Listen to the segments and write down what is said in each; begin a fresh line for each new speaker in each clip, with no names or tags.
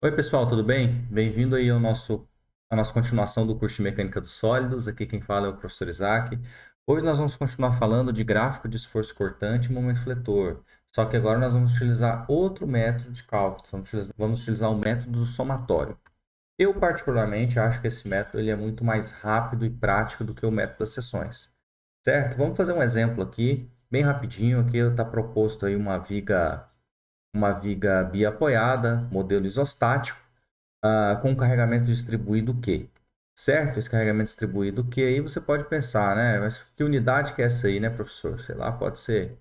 Oi, pessoal, tudo bem? Bem-vindo aí à nossa continuação do curso de Mecânica dos Sólidos. Aqui quem fala é o professor Isaac. Hoje nós vamos continuar falando de gráfico de esforço cortante e momento fletor. Só que agora nós vamos utilizar outro método de cálculo. Vamos utilizar o método do somatório. Eu, particularmente, acho que esse método ele é muito mais rápido e prático do que o método das seções. Certo? Vamos fazer um exemplo aqui, bem rapidinho. Aqui está proposto aí uma viga biapoiada, modelo isostático com carregamento distribuído Q. Certo? Esse carregamento distribuído Q aí você pode pensar, né? Mas que unidade que é essa aí, né, professor? Sei lá, pode ser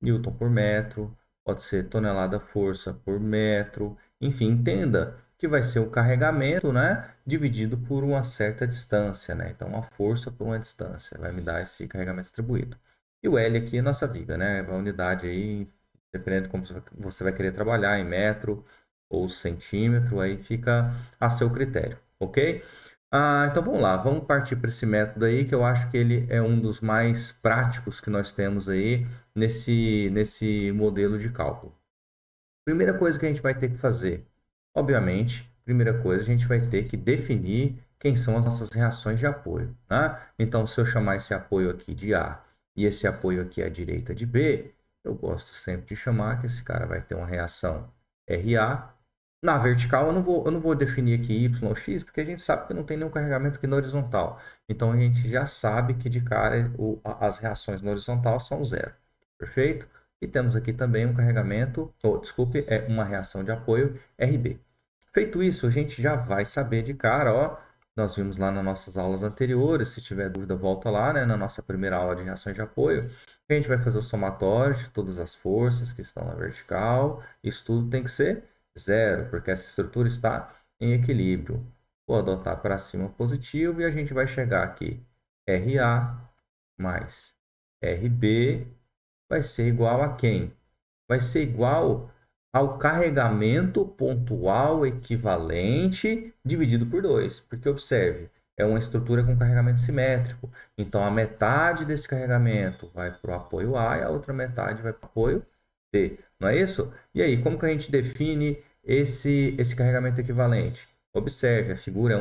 Newton por metro, pode ser tonelada-força por metro. Enfim, entenda que vai ser o carregamento, né, dividido por uma certa distância, né? Então, uma força por uma distância vai me dar esse carregamento distribuído. E o L aqui é a nossa viga, né? A unidade aí, dependendo de como você vai querer trabalhar, em metro ou centímetro, aí fica a seu critério, ok? Então vamos lá, vamos partir para esse método aí, que eu acho que ele é um dos mais práticos que nós temos aí nesse modelo de cálculo. Primeira coisa que a gente vai ter que fazer, obviamente, primeira coisa, a gente vai ter que definir quem são as nossas reações de apoio, tá? Então, se eu chamar esse apoio aqui de A e esse apoio aqui à direita de B, eu gosto sempre de chamar que esse cara vai ter uma reação RA. Na vertical, eu não vou definir aqui Y ou X, porque a gente sabe que não tem nenhum carregamento aqui na horizontal. Então, a gente já sabe que de cara as reações na horizontal são zero. Perfeito? E temos aqui também um carregamento, ou desculpe, é uma reação de apoio RB. Feito isso, a gente já vai saber de cara, ó, nós vimos lá nas nossas aulas anteriores, se tiver dúvida, volta lá, né, na nossa primeira aula de reações de apoio, a gente vai fazer o somatório de todas as forças que estão na vertical, isso tudo tem que ser zero, porque essa estrutura está em equilíbrio. Vou adotar para cima positivo e a gente vai chegar aqui, RA mais RB vai ser igual a quem? Vai ser igual ao carregamento pontual equivalente dividido por 2. Porque observe, é uma estrutura com carregamento simétrico. Então, a metade desse carregamento vai para o apoio A e a outra metade vai para o apoio B. Não é isso? E aí, como que a gente define esse carregamento equivalente? Observe, a figura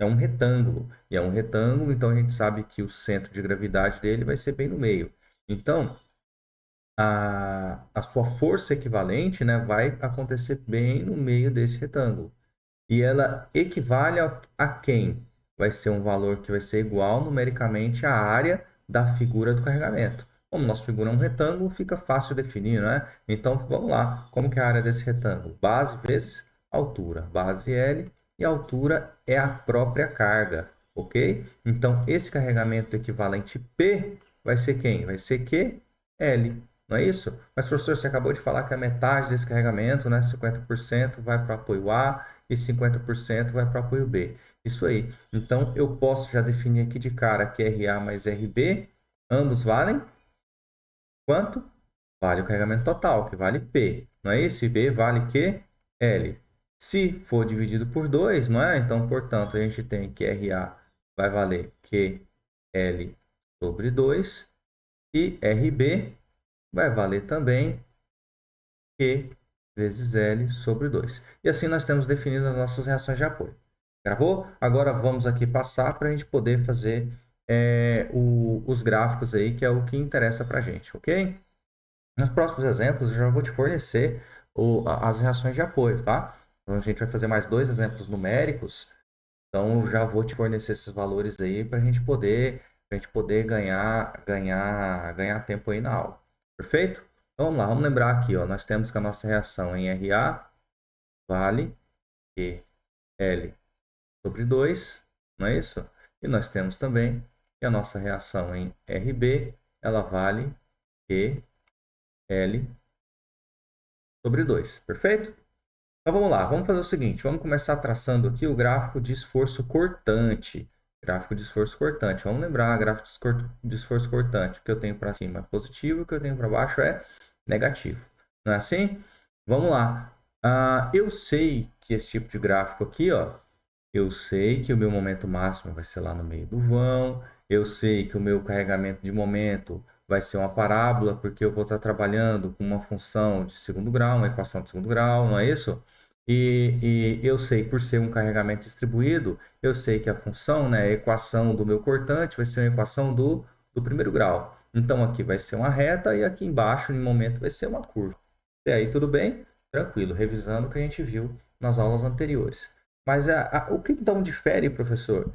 é um retângulo. E é um retângulo, então a gente sabe que o centro de gravidade dele vai ser bem no meio. Então, a sua força equivalente, né, vai acontecer bem no meio desse retângulo. E ela equivale a quem? Vai ser um valor que vai ser igual numericamente à área da figura do carregamento. Como nossa figura é um retângulo, fica fácil definir, né? Então, vamos lá. Como que é a área desse retângulo? Base vezes altura. Base L e a altura é a própria carga, ok? Então, esse carregamento equivalente P vai ser quem? Vai ser QL. Não é isso? Mas, professor, você acabou de falar que a metade desse carregamento, né, 50%, vai para o apoio A e 50% vai para o apoio B. Isso aí. Então, eu posso já definir aqui de cara que RA mais RB, ambos valem quanto? Vale o carregamento total, que vale P. Não é isso? E B vale Q? L. Se for dividido por 2, não é? Então, portanto, a gente tem que RA vai valer QL sobre 2 e RB vai valer também Q vezes L sobre 2. E assim nós temos definido as nossas reações de apoio. Gravou? Agora vamos aqui passar para a gente poder fazer os gráficos aí, que é o que interessa para a gente, ok? Nos próximos exemplos eu já vou te fornecer as reações de apoio, tá? Então a gente vai fazer mais dois exemplos numéricos, então eu já vou te fornecer esses valores aí para a gente poder ganhar tempo aí na aula. Perfeito? Então, vamos lá, vamos lembrar aqui, ó, nós temos que a nossa reação em RA vale QL sobre 2, não é isso? E nós temos também que a nossa reação em RB, ela vale QL sobre 2, perfeito? Então vamos lá, vamos fazer o seguinte, vamos começar traçando aqui o gráfico de esforço cortante. Gráfico de esforço cortante. Vamos lembrar, gráfico de esforço cortante. O que eu tenho para cima é positivo, o que eu tenho para baixo é negativo. Não é assim? Vamos lá. Eu sei que esse tipo de gráfico aqui, ó, eu sei que o meu momento máximo vai ser lá no meio do vão. Eu sei que o meu carregamento de momento vai ser uma parábola, porque eu vou estar trabalhando com uma função de segundo grau, uma equação de segundo grau, não é isso? E eu sei, por ser um carregamento distribuído, eu sei que a função, né, a equação do meu cortante vai ser uma equação do primeiro grau. Então, aqui vai ser uma reta e aqui embaixo, no momento, vai ser uma curva. E aí, tudo bem? Tranquilo, revisando o que a gente viu nas aulas anteriores. Mas o que então difere, professor,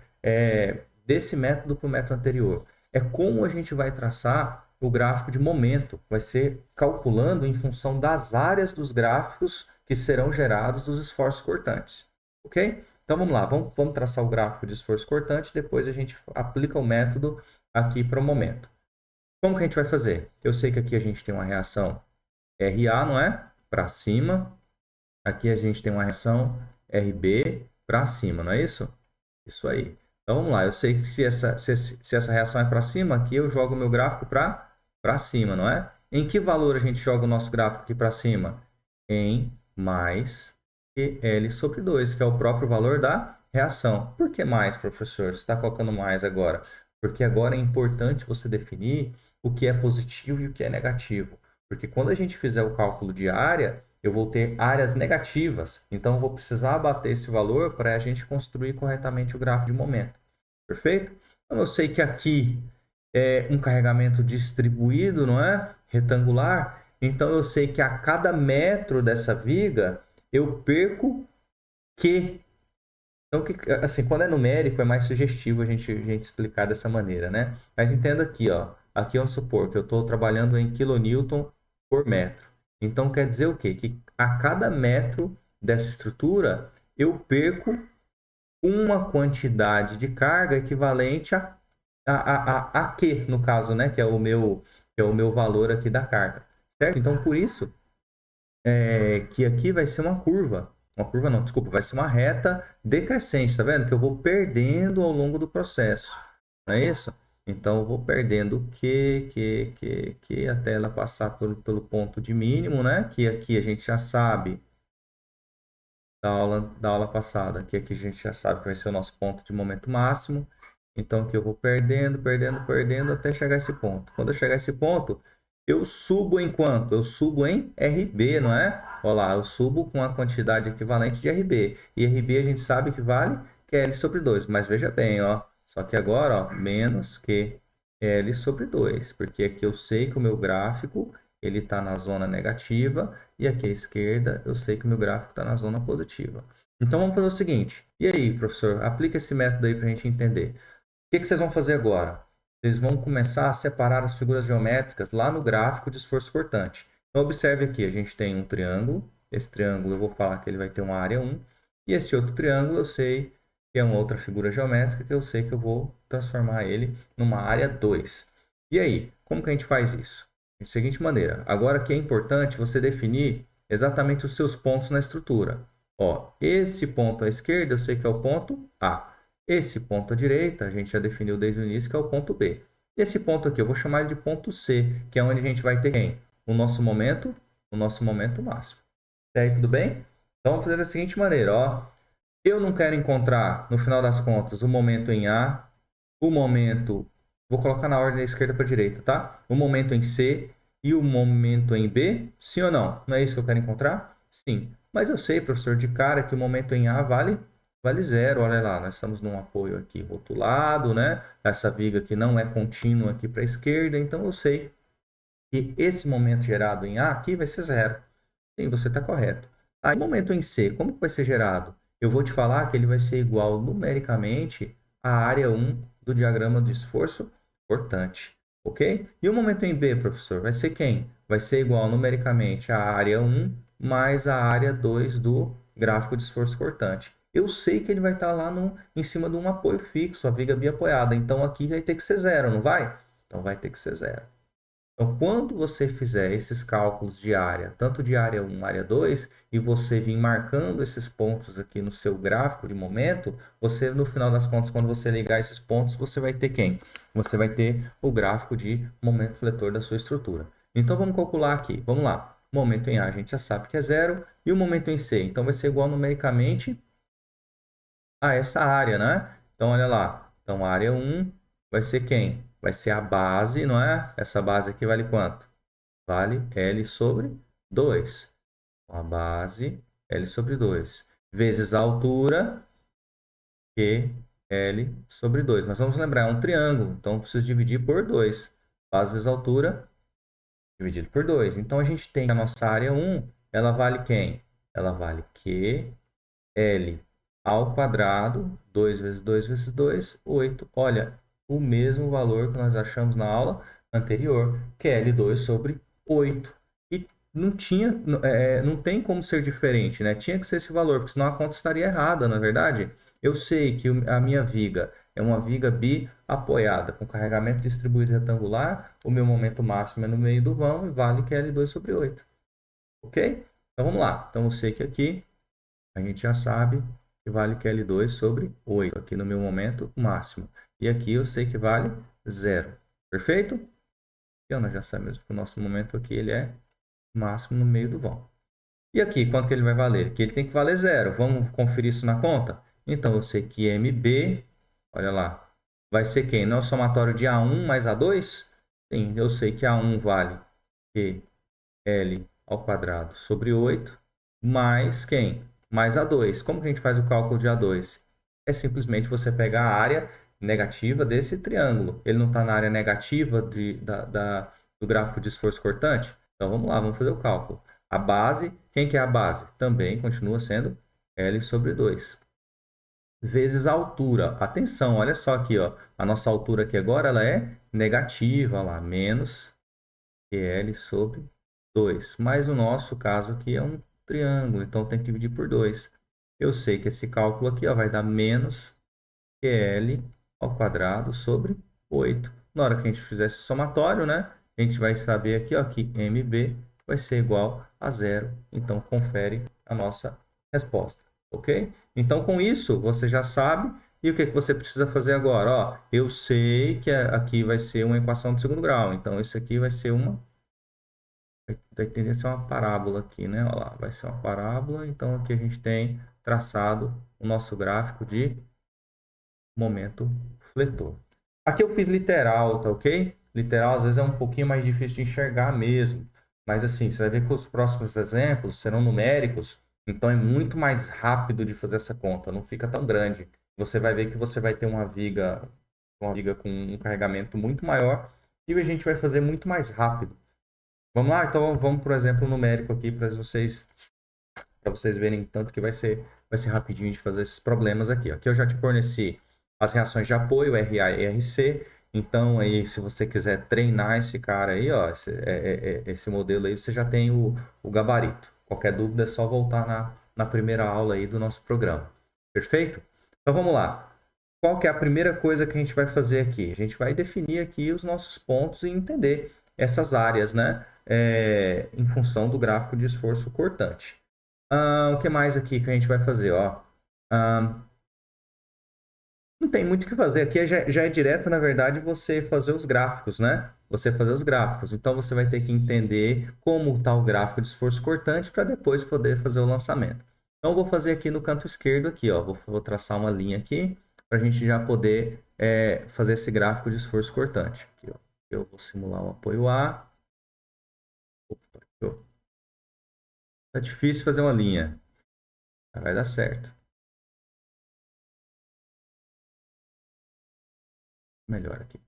desse método para o método anterior? É como a gente vai traçar o gráfico de momento. Vai ser calculando em função das áreas dos gráficos que serão gerados dos esforços cortantes. Ok? Então vamos lá, vamos traçar o gráfico de esforço cortante, depois a gente aplica o método aqui para o momento. Como que a gente vai fazer? Eu sei que aqui a gente tem uma reação RA, não é? Para cima. Aqui a gente tem uma reação RB para cima, não é isso? Isso aí. Então vamos lá, eu sei que se essa reação é para cima, aqui eu jogo o meu gráfico para cima, não é? Em que valor a gente joga o nosso gráfico aqui para cima? Em mais QL sobre 2, que é o próprio valor da reação. Por que mais, professor? Você está colocando mais agora? Porque agora é importante você definir o que é positivo e o que é negativo. Porque quando a gente fizer o cálculo de área, eu vou ter áreas negativas. Então, eu vou precisar abater esse valor para a gente construir corretamente o gráfico de momento. Perfeito? Então, eu sei que aqui é um carregamento distribuído, não é? Retangular. Então, eu sei que a cada metro dessa viga, eu perco Q. Então, assim, quando é numérico, é mais sugestivo a gente explicar dessa maneira, né? Mas entenda aqui, ó. Aqui vamos supor que eu estou trabalhando em quilonewton por metro. Então, quer dizer o quê? Que a cada metro dessa estrutura, eu perco uma quantidade de carga equivalente a Q, no caso, né? Que é o meu valor aqui da carga. Certo? Então, por isso, que aqui vai ser uma curva. Uma curva não, desculpa, vai ser uma reta decrescente, tá vendo? Que eu vou perdendo ao longo do processo. Não é isso? Então, eu vou perdendo que, até ela passar pelo ponto de mínimo, né? Que aqui a gente já sabe da aula passada, que aqui a gente já sabe que vai ser o nosso ponto de momento máximo. Então, aqui eu vou perdendo, perdendo, perdendo até chegar a esse ponto. Quando eu chegar a esse ponto, eu subo em quanto? Eu subo em RB, não é? Olha lá, eu subo com a quantidade equivalente de RB. E RB a gente sabe que vale QL sobre 2. Mas veja bem, ó. Só que agora, ó, menos que L sobre 2. Porque aqui eu sei que o meu gráfico ele está na zona negativa. E aqui à esquerda eu sei que o meu gráfico está na zona positiva. Então vamos fazer o seguinte. E aí, professor? Aplica esse método aí para a gente entender. O que vocês vão fazer agora? Vocês vão começar a separar as figuras geométricas lá no gráfico de esforço cortante. Então, observe aqui, a gente tem um triângulo. Esse triângulo eu vou falar que ele vai ter uma área 1. E esse outro triângulo eu sei que é uma outra figura geométrica que eu sei que eu vou transformar ele numa área 2. E aí, como que a gente faz isso? Da seguinte maneira. Agora que é importante você definir exatamente os seus pontos na estrutura. Ó, esse ponto à esquerda eu sei que é o ponto A. Esse ponto à direita, a gente já definiu desde o início que é o ponto B. Esse ponto aqui, eu vou chamar de ponto C, que é onde a gente vai ter quem? O nosso momento máximo. E aí, tudo bem? Então, vamos fazer da seguinte maneira, ó. Eu não quero encontrar, no final das contas, o momento em A, o momento, vou colocar na ordem da esquerda para a direita, tá? O momento em C e o momento em B, sim ou não? Não é isso que eu quero encontrar? Sim. Mas eu sei, professor, de cara que o momento em A vale zero. Olha lá, nós estamos num apoio aqui rotulado, né? Essa viga aqui não é contínua aqui para a esquerda, então eu sei que esse momento gerado em A aqui vai ser zero. Sim, você está correto. Aí, o momento em C, como que vai ser gerado? Eu vou te falar que ele vai ser igual numericamente à área 1 do diagrama de esforço cortante. Ok? E o momento em B, professor, vai ser quem? Vai ser igual numericamente à área 1 mais a área 2 do gráfico de esforço cortante. Eu sei que ele vai estar lá em cima de um apoio fixo, a viga biapoiada. Então, aqui vai ter que ser zero, não vai? Então, vai ter que ser zero. Então, quando você fizer esses cálculos de área, tanto de área 1, área 2, e você vir marcando esses pontos aqui no seu gráfico de momento, você, no final das contas, quando você ligar esses pontos, você vai ter quem? Você vai ter o gráfico de momento fletor da sua estrutura. Então, vamos calcular aqui. Vamos lá. O momento em A a gente já sabe que é zero, e o momento em C, então, vai ser igual numericamente a essa área, né? Então, olha lá. Então, a área 1 vai ser quem? Vai ser a base, não é? Essa base aqui vale quanto? Vale L sobre 2. A base L sobre 2. Vezes a altura, QL sobre 2. Mas vamos lembrar, é um triângulo, então eu preciso dividir por 2. Base vezes a altura, dividido por 2. Então, a gente tem a nossa área 1, ela vale quem? Ela vale QL ao quadrado, 2 vezes 2 vezes 2, 8. Olha, o mesmo valor que nós achamos na aula anterior, QL2 sobre 8. E não tinha, não tem como ser diferente, né? Tinha que ser esse valor, porque senão a conta estaria errada, na verdade. Eu sei que a minha viga é uma viga bi-apoiada, com carregamento distribuído retangular, o meu momento máximo é no meio do vão e vale QL2 sobre 8. Ok? Então vamos lá. Então eu sei que aqui a gente já sabe que vale QL2 sobre 8, aqui no meu momento máximo. E aqui eu sei que vale 0. Perfeito? Então nós já sabemos que o nosso momento aqui ele é máximo no meio do vão. E aqui, quanto que ele vai valer? Aqui ele tem que valer 0. Vamos conferir isso na conta? Então, eu sei que MB, olha lá, vai ser quem? Não é o somatório de A1 mais A2? Sim, eu sei que A1 vale QL ao quadrado sobre 8, mais quem? Mais A2. Como que a gente faz o cálculo de A2? É simplesmente você pegar a área negativa desse triângulo. Ele não está na área negativa do gráfico de esforço cortante? Então, vamos lá, vamos fazer o cálculo. A base, quem que é a base? Também continua sendo L sobre 2. Vezes a altura. Atenção, olha só aqui, ó. A nossa altura aqui agora ela é negativa, lá, menos QL sobre 2. Mas o nosso caso aqui é um triângulo, então tem que dividir por 2. Eu sei que esse cálculo aqui ó, vai dar menos QL ao quadrado sobre 8. Na hora que a gente fizer esse somatório, né, a gente vai saber aqui ó, que MB vai ser igual a 0. Então, confere a nossa resposta, ok? Então, com isso, você já sabe. E o que você precisa fazer agora? Ó, eu sei que aqui vai ser uma equação de segundo grau. Então, isso aqui vai ser uma... Vai tender a ser uma parábola aqui, né? Olha lá, vai ser uma parábola. Então, aqui a gente tem traçado o nosso gráfico de momento fletor. Aqui eu fiz literal, tá ok? Literal às vezes é um pouquinho mais difícil de enxergar mesmo. Mas assim, você vai ver que os próximos exemplos serão numéricos, então é muito mais rápido de fazer essa conta, não fica tão grande. Você vai ver que você vai ter uma viga com um carregamento muito maior e a gente vai fazer muito mais rápido. Vamos lá? Então vamos, por exemplo, numérico aqui para vocês verem tanto que vai ser rapidinho de fazer esses problemas aqui. Aqui eu já te forneci as reações de apoio, RA e RC. Então, aí, se você quiser treinar esse cara aí, ó, esse modelo aí, você já tem o gabarito. Qualquer dúvida é só voltar na primeira aula aí do nosso programa. Perfeito? Então, vamos lá. Qual que é a primeira coisa que a gente vai fazer aqui? A gente vai definir aqui os nossos pontos e entender essas áreas, né? Em função do gráfico de esforço cortante. O que mais aqui que a gente vai fazer? Ó? Não tem muito o que fazer. Aqui já é direto, na verdade, você fazer os gráficos, né? Você fazer os gráficos. Então, você vai ter que entender como está o gráfico de esforço cortante para depois poder fazer o lançamento. Então, eu vou fazer aqui no canto esquerdo, aqui, ó. Vou traçar uma linha aqui para a gente já poder fazer esse gráfico de esforço cortante. Aqui, ó. Eu vou simular o apoio A. Opa, tá difícil fazer uma linha. Vai dar certo. Melhor aqui.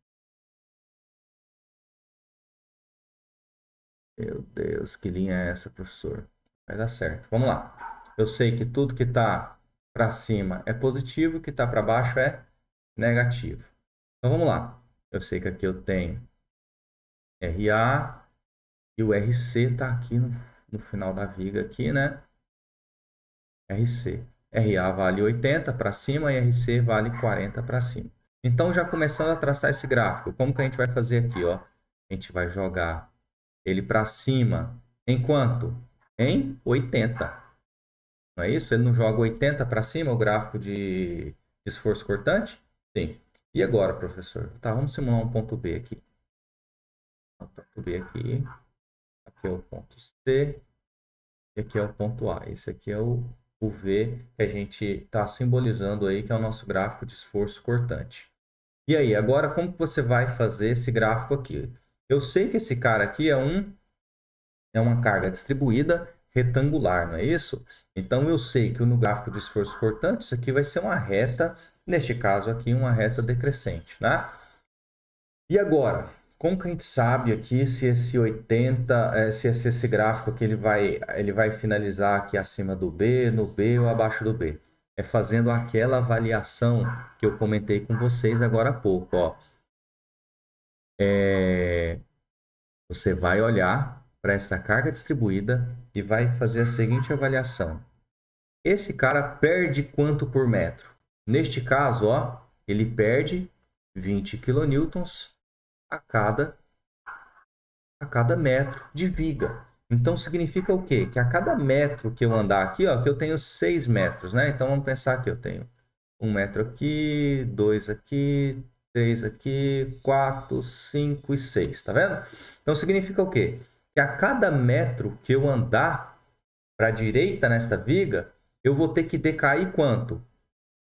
Meu Deus, que linha é essa, professor? Vai dar certo. Vamos lá. Eu sei que tudo que está para cima é positivo, que está para baixo é negativo. Então vamos lá. Eu sei que aqui eu tenho RA e o RC está aqui no final da viga aqui, né? RC. RA vale 80 para cima e RC vale 40 para cima. Então já começando a traçar esse gráfico, como que a gente vai fazer aqui, ó? A gente vai jogar ele para cima em quanto? Em 80. Não é isso? Ele não joga 80 para cima o gráfico de esforço cortante? Sim. E agora, professor? Tá, vamos simular um ponto B aqui. Um ponto B aqui. Aqui é o ponto C. E aqui é o ponto A. Esse aqui é o V que a gente está simbolizando aí, que é o nosso gráfico de esforço cortante. E aí, agora como que você vai fazer esse gráfico aqui? Eu sei que esse cara aqui é uma carga distribuída retangular, não é isso? Então, eu sei que no gráfico de esforço cortante, isso aqui vai ser uma reta, neste caso aqui, uma reta decrescente, né? E agora, como que a gente sabe aqui se esse 80, se esse gráfico aqui ele vai finalizar aqui acima do B, no B ou abaixo do B? É fazendo aquela avaliação que eu comentei com vocês agora há pouco, ó. Você vai olhar para essa carga distribuída e vai fazer a seguinte avaliação. Esse cara perde quanto por metro? Neste caso, ó, ele perde 20 quilonewtons a cada metro de viga. Então, significa o quê? Que a cada metro que eu andar aqui, ó, que eu tenho 6 metros, né? Então, vamos pensar que eu tenho 1 metro aqui, 2 aqui, 3 aqui, 4, 5 e 6, tá vendo? Então, significa o quê? Que a cada metro que eu andar para a direita nesta viga, eu vou ter que decair quanto?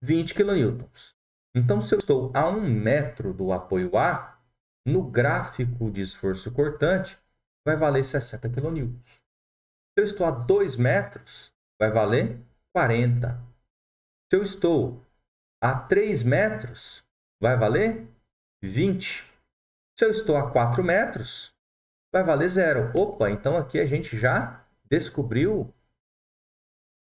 20 quilonewtons. Então, se eu estou a 1 metro do apoio A, no gráfico de esforço cortante, vai valer 60 kN. Se eu estou a 2 metros, vai valer 40. Se eu estou a 3 metros, vai valer 20. Se eu estou a 4 metros, vai valer 0. Opa, então aqui a gente já descobriu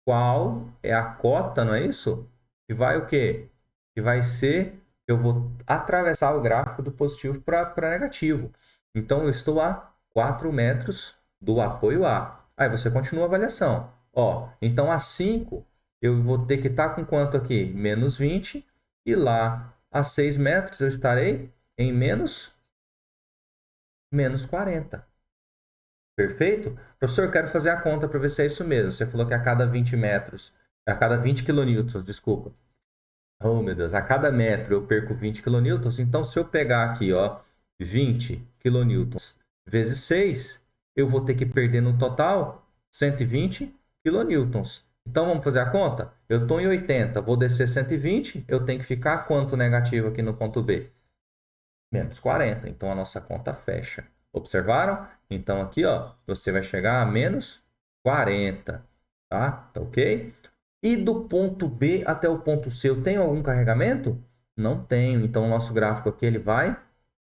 qual é a cota, não é isso? Que vai o quê? Que vai ser, eu vou atravessar o gráfico do positivo para negativo. Então, eu estou a 4 metros do apoio A. Aí você continua a avaliação. Ó, então, a 5, eu vou ter que estar com quanto aqui? Menos 20. E lá, a 6 metros, eu estarei em menos 40. Perfeito? Professor, eu quero fazer a conta para ver se é isso mesmo. Você falou que a cada 20 metros, a cada 20 quilonewtons, desculpa. Oh, meu Deus, a cada metro eu perco 20 quilonewtons. Então, se eu pegar aqui, ó, 20 quilonewtons vezes 6, eu vou ter que perder no total 120 quilonewtons. Então, vamos fazer a conta? Eu estou em 80, vou descer 120, eu tenho que ficar quanto negativo aqui no ponto B? Menos 40. Então, a nossa conta fecha. Observaram? Então, aqui, ó, você vai chegar a menos 40. Tá? Tá ok? E do ponto B até o ponto C, eu tenho algum carregamento? Não tenho. Então, o nosso gráfico aqui ele vai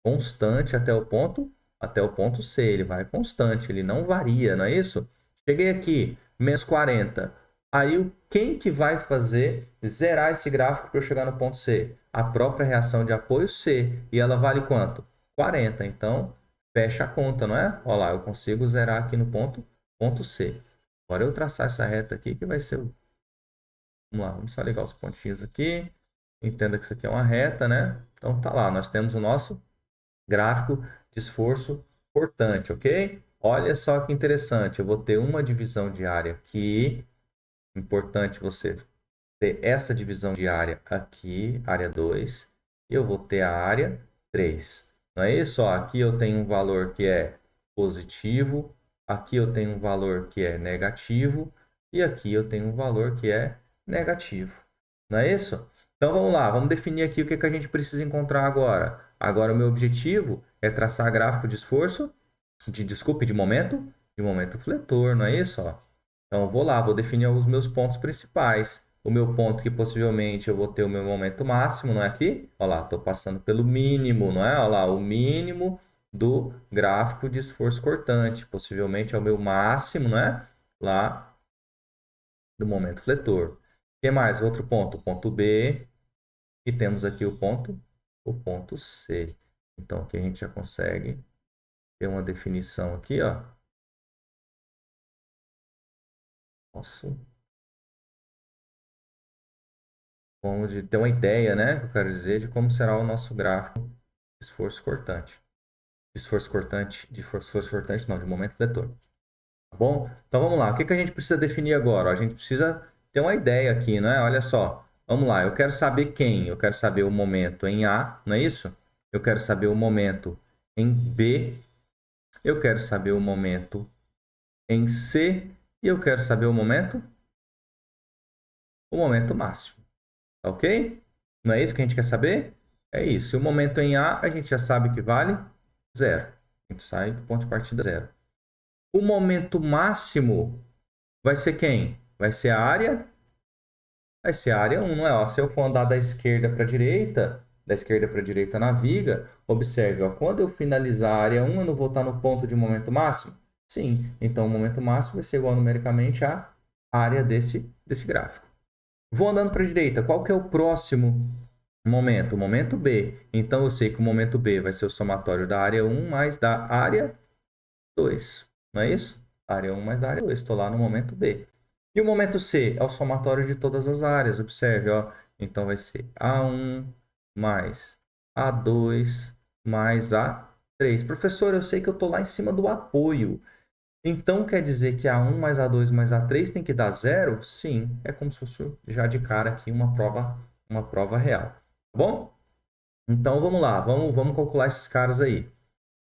constante até o ponto C. Ele vai constante, ele não varia, não é isso? Cheguei aqui, menos 40. Aí, quem que vai fazer zerar esse gráfico para eu chegar no ponto C? A própria reação de apoio C. E ela vale quanto? 40. Então, fecha a conta, não é? Olha lá, eu consigo zerar aqui no ponto C. Agora eu traçar essa reta aqui que vai ser... Vamos lá, vamos só ligar os pontinhos aqui. Entenda que isso aqui é uma reta, né? Então, tá lá, nós temos o nosso gráfico de esforço cortante, ok? Olha só que interessante, eu vou ter uma divisão de área aqui. Importante você ter essa divisão de área aqui, área 2, e eu vou ter a área 3. Não é isso? Ó, aqui eu tenho um valor que é positivo, aqui eu tenho um valor que é negativo, e aqui eu tenho um valor que é negativo. Não é isso? Então vamos lá, vamos definir aqui o que a gente precisa encontrar agora. Agora o meu objetivo é traçar gráfico de esforço, de momento fletor, não é isso? Ó? Então eu vou lá, vou definir os meus pontos principais. O meu ponto que possivelmente eu vou ter o meu momento máximo, não é aqui? Olha lá, estou passando pelo mínimo, não é? Olha lá, o mínimo do gráfico de esforço cortante. Possivelmente é o meu máximo, não é? Lá do momento fletor. O que mais? Outro ponto, o ponto B. E temos aqui o ponto C. Então aqui a gente já consegue ter uma definição aqui, ó. Posso... Vamos ter uma ideia, né? Que eu quero dizer de como será o nosso gráfico de esforço cortante. De esforço cortante, não, de momento fletor. Tá bom? Então vamos lá. O que a gente precisa definir agora? A gente precisa ter uma ideia aqui, né? Olha só. Vamos lá. Eu quero saber quem? Eu quero saber o momento em A, não é isso? Eu quero saber o momento em B. Eu quero saber o momento em C. E eu quero saber o momento máximo. Tá ok? Não é isso que a gente quer saber? É isso. E o momento em A, a gente já sabe que vale 0. A gente sai do ponto de partida 0. O momento máximo vai ser quem? Vai ser a área? Vai ser a área 1, não é? Ó, se eu for andar da esquerda para a direita na viga, observe, ó, quando eu finalizar a área 1, eu não vou estar no ponto de momento máximo? Sim. Então, o momento máximo vai ser igual numericamente à área desse gráfico. Vou andando para a direita. Qual que é o próximo momento? O momento B. Então, eu sei que o momento B vai ser o somatório da área 1 mais da área 2. Não é isso? Área 1 mais da área 2. Estou lá no momento B. E o momento C é o somatório de todas as áreas. Observe, ó. Então, vai ser A1 mais A2 mais A3. Professor, eu sei que eu estou lá em cima do apoio. Então, quer dizer que A1 mais A2 mais A3 tem que dar zero? Sim, é como se fosse já de cara aqui uma prova real. Tá bom? Então, vamos lá. Vamos calcular esses caras aí.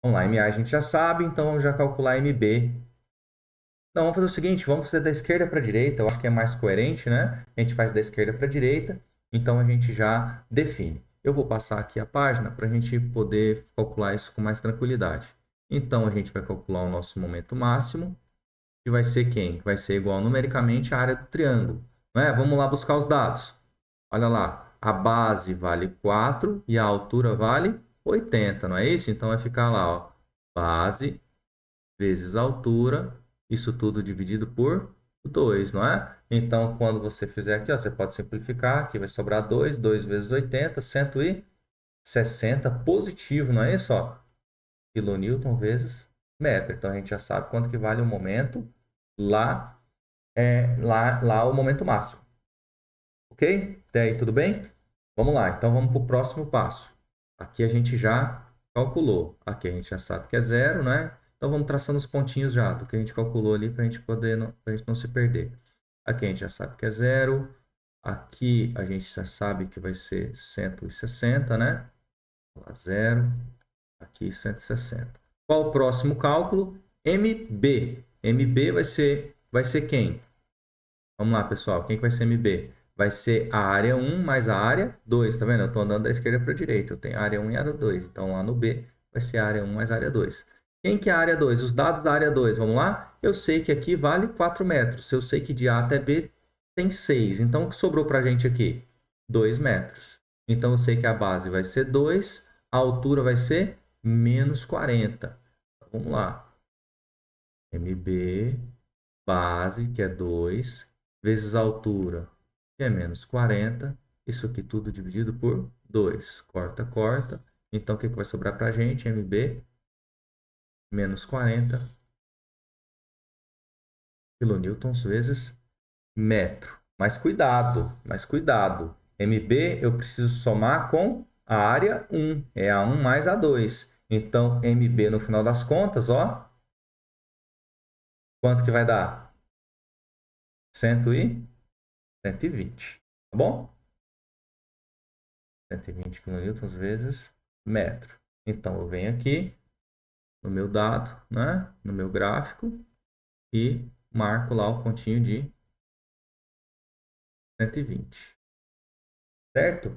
Vamos lá, MA a gente já sabe, então vamos já calcular MB. Então, vamos fazer o seguinte, vamos fazer da esquerda para a direita, eu acho que é mais coerente, né? A gente faz da esquerda para a direita, então a gente já define. Eu vou passar aqui a página para a gente poder calcular isso com mais tranquilidade. Então, a gente vai calcular o nosso momento máximo, que vai ser quem? Vai ser igual numericamente à área do triângulo. Não é? Vamos lá buscar os dados. Olha lá, a base vale 4 e a altura vale 80, não é isso? Então vai ficar lá, ó, base vezes altura, isso tudo dividido por 2, não é? Então, quando você fizer aqui, ó, você pode simplificar, aqui vai sobrar 2, 2 vezes 80, 160 positivo, não é isso? Ó? Quilonewton vezes metro. Então, a gente já sabe quanto que vale o momento lá, lá o momento máximo. Ok? Até aí, tudo bem? Vamos lá, então vamos para o próximo passo. Aqui a gente já calculou. Aqui a gente já sabe que é zero, né? Então vamos traçando os pontinhos já do que a gente calculou ali para a gente poder pra gente não se perder. Aqui a gente já sabe que é zero. Aqui a gente já sabe que vai ser 160, né? Zero. Aqui 160. Qual o próximo cálculo? MB. MB vai ser quem? Vamos lá, pessoal. Quem que vai ser MB? Vai ser a área 1 mais a área 2. Tá vendo? Eu estou andando da esquerda para a direita. Eu tenho a área 1 e a área 2. Então, lá no B vai ser a área 1 mais a área 2. Quem que é a área 2? Os dados da área 2. Vamos lá? Eu sei que aqui vale 4 metros. Eu sei que de A até B tem 6. Então, o que sobrou para a gente aqui? 2 metros. Então, eu sei que a base vai ser 2. A altura vai ser menos 40. Vamos lá. MB base, que é 2, vezes a altura, que é menos 40. Isso aqui tudo dividido por 2. Corta, corta. Então, o que vai sobrar para a gente? MB menos 40 kilonewtons vezes metro. Mas cuidado, mas cuidado. MB eu preciso somar com a área 1. É a 1 mais a 2. Então, MB no final das contas, ó, quanto que vai dar? 120. Tá bom? 120 quilonewtons vezes metro. Então, eu venho aqui no meu dado, né? No meu gráfico e marco lá o pontinho de 120. Certo?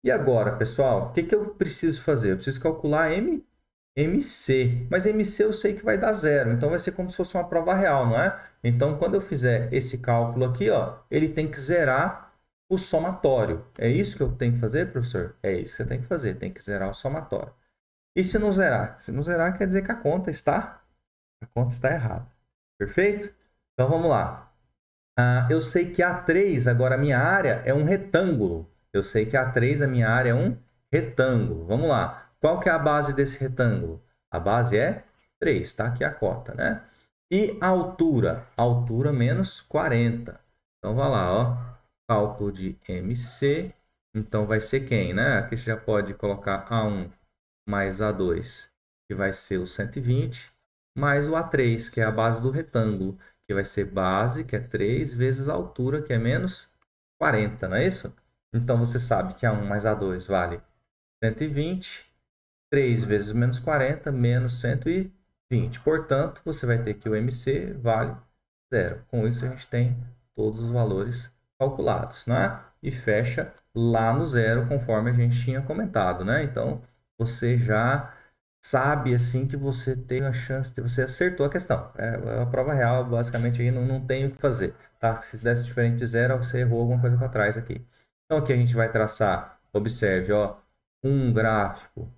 E agora, pessoal, o que eu preciso fazer? Eu preciso calcular MC. Mas MC eu sei que vai dar zero. Então, vai ser como se fosse uma prova real, não é? Então, quando eu fizer esse cálculo aqui, ó, ele tem que zerar o somatório. É isso que eu tenho que fazer, professor? É isso que você tem que fazer. Tem que zerar o somatório. E se não zerar? Se não zerar, quer dizer que a conta está errada. Perfeito? Então vamos lá. Eu sei que A3, agora a minha área é um retângulo. Eu sei que A3, a minha área é um retângulo. Vamos lá. Qual que é a base desse retângulo? A base é 3, tá? Aqui a cota, né? E a altura? Altura menos 40. Então vai lá, ó. Cálculo de MC. Então vai ser quem, né? Aqui você já pode colocar A1 mais A2, que vai ser o 120, mais o A3, que é a base do retângulo, que vai ser base, que é 3, vezes a altura, que é menos 40, não é isso? Então, você sabe que A1 mais A2 vale 120, 3 vezes menos 40, menos 120. Portanto, você vai ter que o MC vale zero. Com isso, a gente tem todos os valores calculados, né? E fecha lá no zero, conforme a gente tinha comentado, né? Então, você já sabe assim que você tem a chance de você acertou a questão. É a prova real, basicamente aí não tem o que fazer, tá? Se desse diferente de zero, você errou alguma coisa para trás aqui. Então aqui a gente vai traçar, observe, ó, um gráfico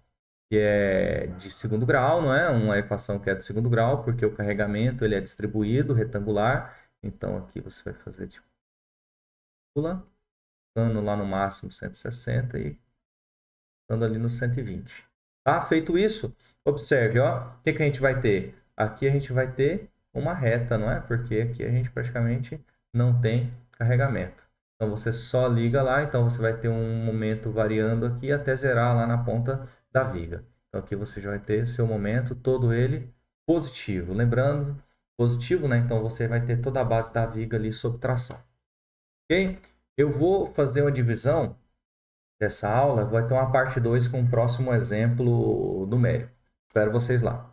que é de segundo grau, não é? Uma equação que é de segundo grau, porque o carregamento ele é distribuído, retangular. Então aqui você vai fazer tipo, dando lá no máximo 160 e dando ali no 120. Tá? Feito isso, observe, ó, o que que a gente vai ter? Aqui a gente vai ter uma reta, não é? Porque aqui a gente praticamente não tem carregamento. Então você só liga lá, então você vai ter um momento variando aqui até zerar lá na ponta da viga. Então aqui você já vai ter seu momento, todo ele positivo. Lembrando, positivo, né? Então você vai ter toda a base da viga ali sob tração. Ok? Eu vou fazer uma divisão dessa aula, vai ter uma parte 2 com o próximo exemplo numérico. Espero vocês lá.